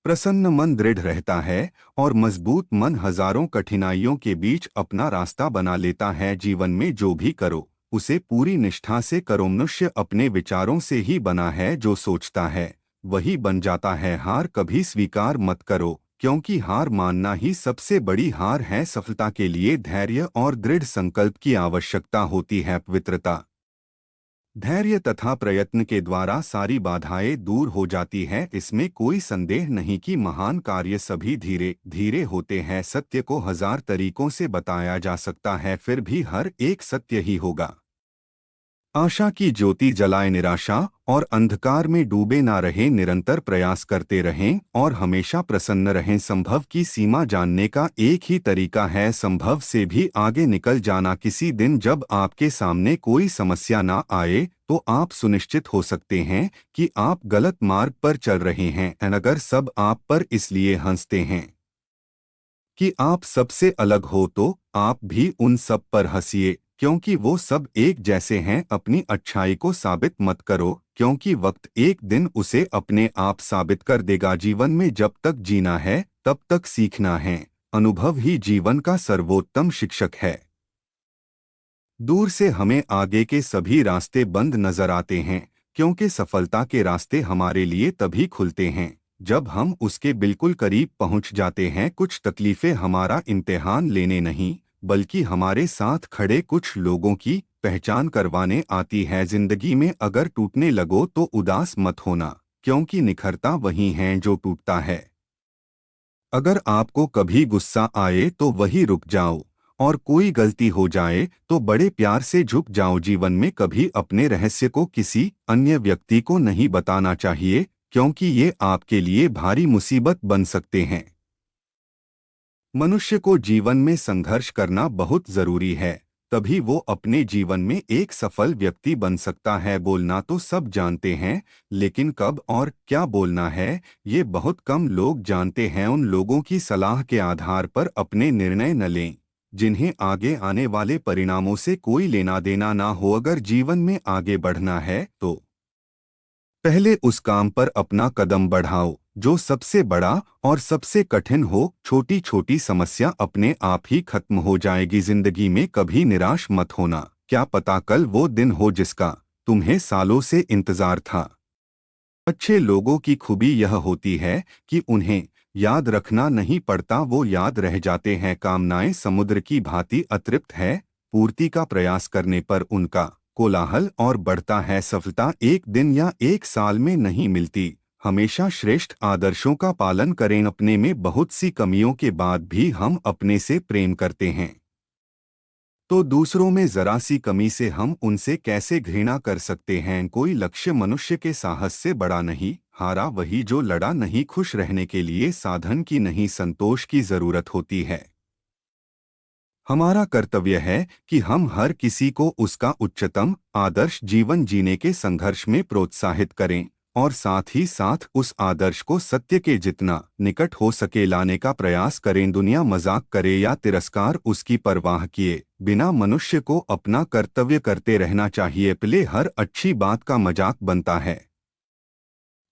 प्रसन्न मन दृढ़ रहता है और मजबूत मन हजारों कठिनाइयों के बीच अपना रास्ता बना लेता है। जीवन में जो भी करो उसे पूरी निष्ठा से करो। मनुष्य अपने विचारों से ही बना है, जो सोचता है वही बन जाता है। हार कभी स्वीकार मत करो, क्योंकि हार मानना ही सबसे बड़ी हार है। सफलता के लिए धैर्य और दृढ़ संकल्प की आवश्यकता होती है। पवित्रता, धैर्य तथा प्रयत्न के द्वारा सारी बाधाएं दूर हो जाती है। इसमें कोई संदेह नहीं कि महान कार्य सभी धीरे धीरे होते हैं। सत्य को हजार तरीकों से बताया जा सकता है, फिर भी हर एक सत्य ही होगा। आशा की ज्योति जलाए निराशा और अंधकार में डूबे ना रहे। निरंतर प्रयास करते रहें और हमेशा प्रसन्न रहें। संभव की सीमा जानने का एक ही तरीका है, संभव से भी आगे निकल जाना। किसी दिन जब आपके सामने कोई समस्या ना आए तो आप सुनिश्चित हो सकते हैं कि आप गलत मार्ग पर चल रहे हैं। अगर सब आप पर इसलिए हंसते हैं कि आप सबसे अलग हो, तो आप भी उन सब पर हंसिए, क्योंकि वो सब एक जैसे हैं। अपनी अच्छाई को साबित मत करो, क्योंकि वक्त एक दिन उसे अपने आप साबित कर देगा। जीवन में जब तक जीना है तब तक सीखना है। अनुभव ही जीवन का सर्वोत्तम शिक्षक है। दूर से हमें आगे के सभी रास्ते बंद नजर आते हैं, क्योंकि सफलता के रास्ते हमारे लिए तभी खुलते हैं जब हम उसके बिल्कुल करीब पहुंच जाते हैं। कुछ तकलीफें हमारा इम्तिहान लेने नहीं, बल्कि हमारे साथ खड़े कुछ लोगों की पहचान करवाने आती है। जिंदगी में अगर टूटने लगो तो उदास मत होना, क्योंकि निखरता वही है जो टूटता है। अगर आपको कभी गुस्सा आए तो वही रुक जाओ, और कोई गलती हो जाए तो बड़े प्यार से झुक जाओ। जीवन में कभी अपने रहस्य को किसी अन्य व्यक्ति को नहीं बताना चाहिए, क्योंकि ये आपके लिए भारी मुसीबत बन सकते हैं। मनुष्य को जीवन में संघर्ष करना बहुत जरूरी है, तभी वो अपने जीवन में एक सफल व्यक्ति बन सकता है। बोलना तो सब जानते हैं, लेकिन कब और क्या बोलना है ये बहुत कम लोग जानते हैं। उन लोगों की सलाह के आधार पर अपने निर्णय न लें जिन्हें आगे आने वाले परिणामों से कोई लेना देना ना हो। अगर जीवन में आगे बढ़ना है तो पहले उस काम पर अपना कदम बढ़ाओ जो सबसे बड़ा और सबसे कठिन हो। छोटी छोटी समस्या अपने आप ही खत्म हो जाएगी। जिंदगी में कभी निराश मत होना, क्या पता कल वो दिन हो जिसका तुम्हें सालों से इंतजार था। अच्छे लोगों की खूबी यह होती है कि उन्हें याद रखना नहीं पड़ता, वो याद रह जाते हैं। कामनाएं समुद्र की भांति अतृप्त है, पूर्ति का प्रयास करने पर उनका कोलाहल और बढ़ता है। सफलता एक दिन या एक साल में नहीं मिलती। हमेशा श्रेष्ठ आदर्शों का पालन करें। अपने में बहुत सी कमियों के बाद भी हम अपने से प्रेम करते हैं, तो दूसरों में जरा सी कमी से हम उनसे कैसे घृणा कर सकते हैं। कोई लक्ष्य मनुष्य के साहस से बड़ा नहीं, हारा वही जो लड़ा नहीं। खुश रहने के लिए साधन की नहीं, संतोष की जरूरत होती है। हमारा कर्तव्य है कि हम हर किसी को उसका उच्चतम आदर्श जीवन जीने के संघर्ष में प्रोत्साहित करें, और साथ ही साथ उस आदर्श को सत्य के जितना निकट हो सके लाने का प्रयास करें। दुनिया मजाक करे या तिरस्कार, उसकी परवाह किए बिना मनुष्य को अपना कर्तव्य करते रहना चाहिए। पहले हर अच्छी बात का मजाक बनता है,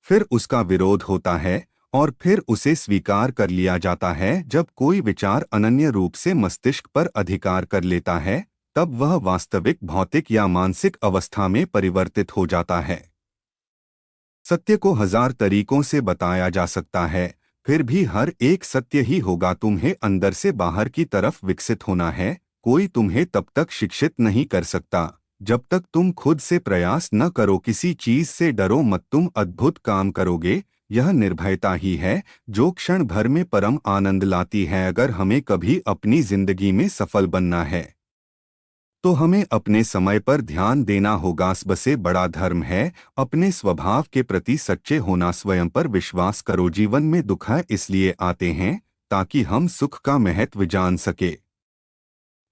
फिर उसका विरोध होता है, और फिर उसे स्वीकार कर लिया जाता है। जब कोई विचार अनन्य रूप से मस्तिष्क पर अधिकार कर लेता है, तब वह वास्तविक भौतिक या मानसिक अवस्था में परिवर्तित हो जाता है। सत्य को हजार तरीकों से बताया जा सकता है, फिर भी हर एक सत्य ही होगा। तुम्हें अंदर से बाहर की तरफ विकसित होना है। कोई तुम्हें तब तक शिक्षित नहीं कर सकता जब तक तुम खुद से प्रयास न करो। किसी चीज से डरो मत, तुम अद्भुत काम करोगे। यह निर्भयता ही है जो क्षण भर में परम आनंद लाती है। अगर हमें कभी अपनी जिंदगी में सफल बनना है तो हमें अपने समय पर ध्यान देना होगा। सबसे बड़ा धर्म है अपने स्वभाव के प्रति सच्चे होना। स्वयं पर विश्वास करो। जीवन में दुख इसलिए आते हैं ताकि हम सुख का महत्व जान सके।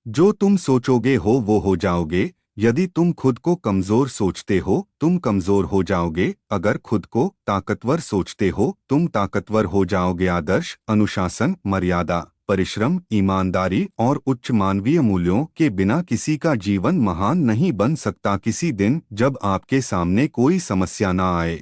जो तुम सोचोगे हो वो हो जाओगे। यदि तुम खुद को कमजोर सोचते हो तुम कमजोर हो जाओगे। अगर खुद को ताकतवर सोचते हो तुम ताकतवर हो जाओगे। आदर्श, अनुशासन, मर्यादा, परिश्रम, ईमानदारी और उच्च मानवीय मूल्यों के बिना किसी का जीवन महान नहीं बन सकता। किसी दिन जब आपके सामने कोई समस्या ना आए,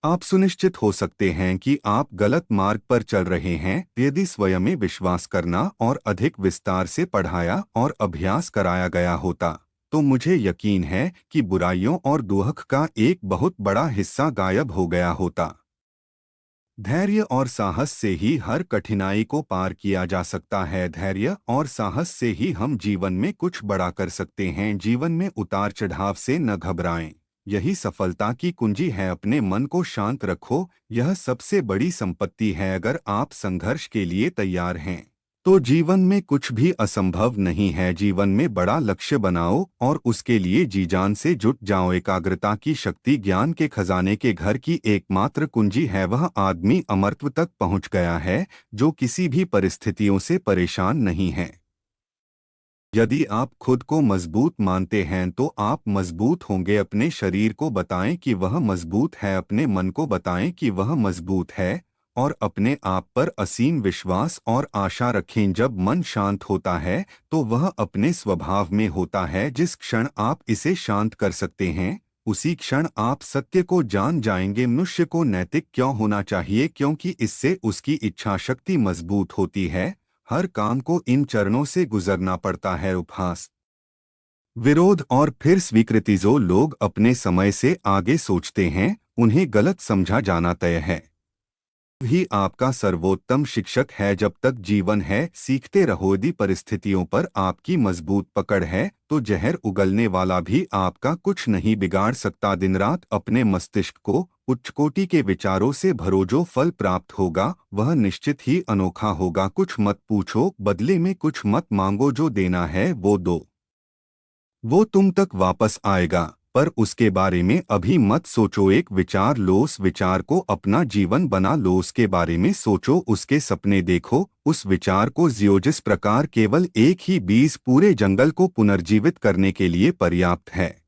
आप सुनिश्चित हो सकते हैं कि आप गलत मार्ग पर चल रहे हैं यदि स्वयं में विश्वास करना और अधिक विस्तार से पढ़ाया और अभ्यास कराया गया होता, तो मुझे यकीन है कि बुराइयों और दुख का एक बहुत बड़ा हिस्सा गायब हो गया होता। धैर्य और साहस से ही हर कठिनाई को पार किया जा सकता है। धैर्य और साहस से ही हम जीवन में कुछ बड़ा कर सकते हैं। जीवन में उतार चढ़ाव से न घबराएं। यही सफलता की कुंजी है। अपने मन को शांत रखो, यह सबसे बड़ी संपत्ति है। अगर आप संघर्ष के लिए तैयार हैं तो जीवन में कुछ भी असंभव नहीं है। जीवन में बड़ा लक्ष्य बनाओ और उसके लिए जी जान से जुट जाओ। एकाग्रता की शक्ति ज्ञान के खजाने के घर की एकमात्र कुंजी है। वह आदमी अमरत्व तक पहुंच गया है जो किसी भी परिस्थितियों से परेशान नहीं है। यदि आप खुद को मजबूत मानते हैं तो आप मजबूत होंगे। अपने शरीर को बताएं कि वह मजबूत है, अपने मन को बताएं कि वह मजबूत है और अपने आप पर असीम विश्वास और आशा रखें। जब मन शांत होता है तो वह अपने स्वभाव में होता है। जिस क्षण आप इसे शांत कर सकते हैं उसी क्षण आप सत्य को जान जाएंगे। मनुष्य को नैतिक क्यों होना चाहिए? क्योंकि इससे उसकी इच्छा शक्ति मजबूत होती है। हर काम को इन चरणों से गुजरना पड़ता है। उपहास, विरोध और फिर स्वीकृति। जो लोग अपने समय से आगे सोचते हैं उन्हें गलत समझा जाना तय है। भी आपका सर्वोत्तम शिक्षक है। जब तक जीवन है सीखते रहो। यदि परिस्थितियों पर आपकी मजबूत पकड़ है तो जहर उगलने वाला भी आपका कुछ नहीं बिगाड़ सकता। दिन रात अपने मस्तिष्क को उच्च कोटि के विचारों से भरो। जो फल प्राप्त होगा वह निश्चित ही अनोखा होगा। कुछ मत पूछो, बदले में कुछ मत मांगो। जो देना है वो दो, वो तुम तक वापस आएगा, पर उसके बारे में अभी मत सोचो। एक विचार लो, उस विचार को अपना जीवन बना लो। उसके बारे में सोचो, उसके सपने देखो, उस विचार को जियो। जिस प्रकार केवल एक ही बीज पूरे जंगल को पुनर्जीवित करने के लिए पर्याप्त है।